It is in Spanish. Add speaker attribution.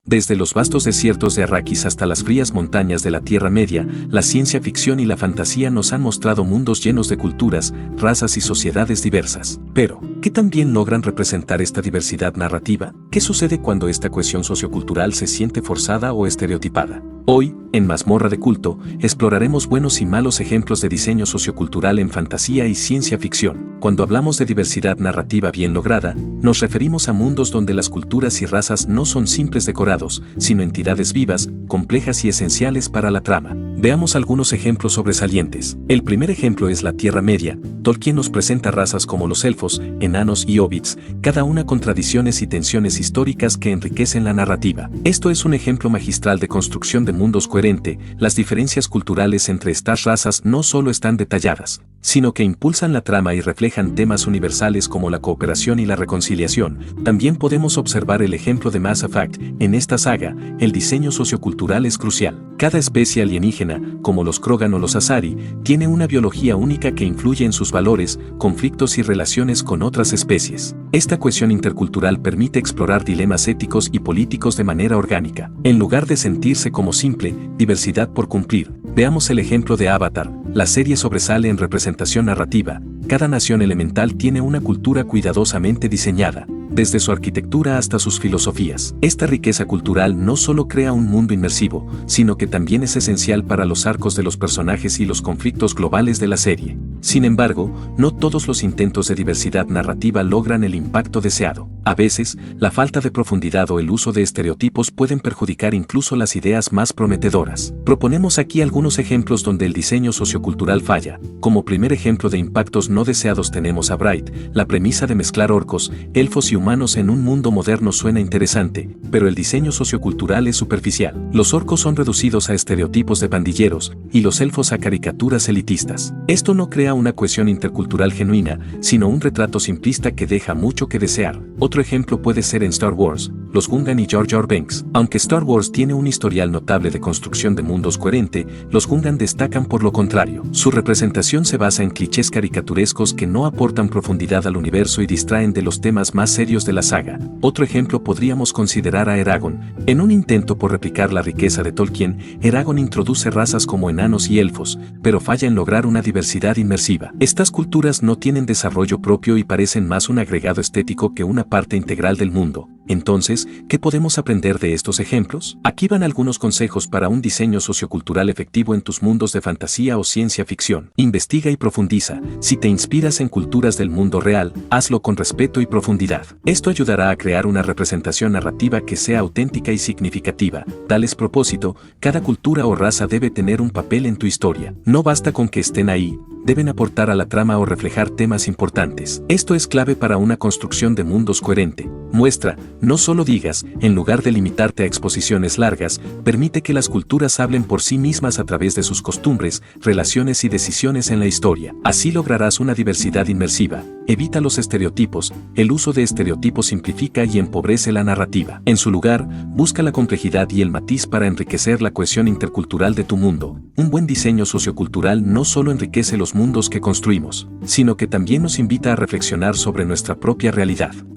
Speaker 1: Desde los vastos desiertos de Arrakis hasta las frías montañas de la Tierra Media, la ciencia ficción y la fantasía nos han mostrado mundos llenos de culturas, razas y sociedades diversas. Pero, ¿qué tan bien logran representar esta diversidad narrativa? ¿Qué sucede cuando esta cohesión sociocultural se siente forzada o estereotipada? Hoy, en Mazmorra de Culto, exploraremos buenos y malos ejemplos de diseño sociocultural en fantasía y ciencia ficción. Cuando hablamos de diversidad narrativa bien lograda, nos referimos a mundos donde las culturas y razas no son simples decorados, sino entidades vivas, complejas y esenciales para la trama. Veamos algunos ejemplos sobresalientes. El primer ejemplo es la Tierra Media. Tolkien nos presenta razas como los elfos, enanos y hobbits, cada una con tradiciones y tensiones históricas que enriquecen la narrativa. Esto es un ejemplo magistral de construcción de mundos coherente. Las diferencias culturales entre estas razas no solo están detalladas, sino que impulsan la trama y reflejan temas universales como la cooperación y la reconciliación. También podemos observar el ejemplo de Mass Effect. En esta saga, el diseño sociocultural es crucial. Cada especie alienígena, como los Krogan o los Asari, tiene una biología única que influye en sus valores, conflictos y relaciones con otras especies. Esta cohesión intercultural permite explorar dilemas éticos y políticos de manera orgánica. En lugar de sentirse como simple diversidad por cumplir, veamos el ejemplo de Avatar. La serie sobresale en representación narrativa. Cada nación elemental tiene una cultura cuidadosamente diseñada, desde su arquitectura hasta sus filosofías. Esta riqueza cultural no solo crea un mundo inmersivo, sino que también es esencial para los arcos de los personajes y los conflictos globales de la serie. Sin embargo, no todos los intentos de diversidad narrativa logran el impacto deseado. A veces, la falta de profundidad o el uso de estereotipos pueden perjudicar incluso las ideas más prometedoras. Proponemos aquí algunos ejemplos donde el diseño sociocultural falla. Como primer ejemplo de impactos no deseados tenemos a Bright. La premisa de mezclar orcos, elfos y humanos en un mundo moderno suena interesante, pero el diseño sociocultural es superficial. Los orcos son reducidos a estereotipos de pandilleros, y los elfos a caricaturas elitistas. Esto no crea una cohesión intercultural genuina, sino un retrato simplista que deja mucho que desear. Otro ejemplo puede ser en Star Wars, los Gungan y Jar Jar Binks. Aunque Star Wars tiene un historial notable de construcción de mundos coherente, los Gungan destacan por lo contrario. Su representación se basa en clichés caricaturescos que no aportan profundidad al universo y distraen de los temas más serios de la saga. Otro ejemplo podríamos considerar a Eragon. En un intento por replicar la riqueza de Tolkien, Eragon introduce razas como enanos y elfos, pero falla en lograr una diversidad inmersiva. Estas culturas no tienen desarrollo propio y parecen más un agregado estético que una parte integral del mundo. Entonces, ¿qué podemos aprender de estos ejemplos? Aquí van algunos consejos para un diseño sociocultural efectivo en tus mundos de fantasía o ciencia ficción. Investiga y profundiza. Si te inspiras en culturas del mundo real, hazlo con respeto y profundidad. Esto ayudará a crear una representación narrativa que sea auténtica y significativa. Dales propósito. Cada cultura o raza debe tener un papel en tu historia. No basta con que estén ahí, deben aportar a la trama o reflejar temas importantes. Esto es clave para una construcción de mundos coherente. Muestra, no solo digas. En lugar de limitarte a exposiciones largas, permite que las culturas hablen por sí mismas a través de sus costumbres, relaciones y decisiones en la historia. Así lograrás una diversidad inmersiva. Evita los estereotipos. El uso de estereotipos simplifica y empobrece la narrativa. En su lugar, busca la complejidad y el matiz para enriquecer la cohesión intercultural de tu mundo. Un buen diseño sociocultural no solo enriquece los mundos que construimos, sino que también nos invita a reflexionar sobre nuestra propia realidad.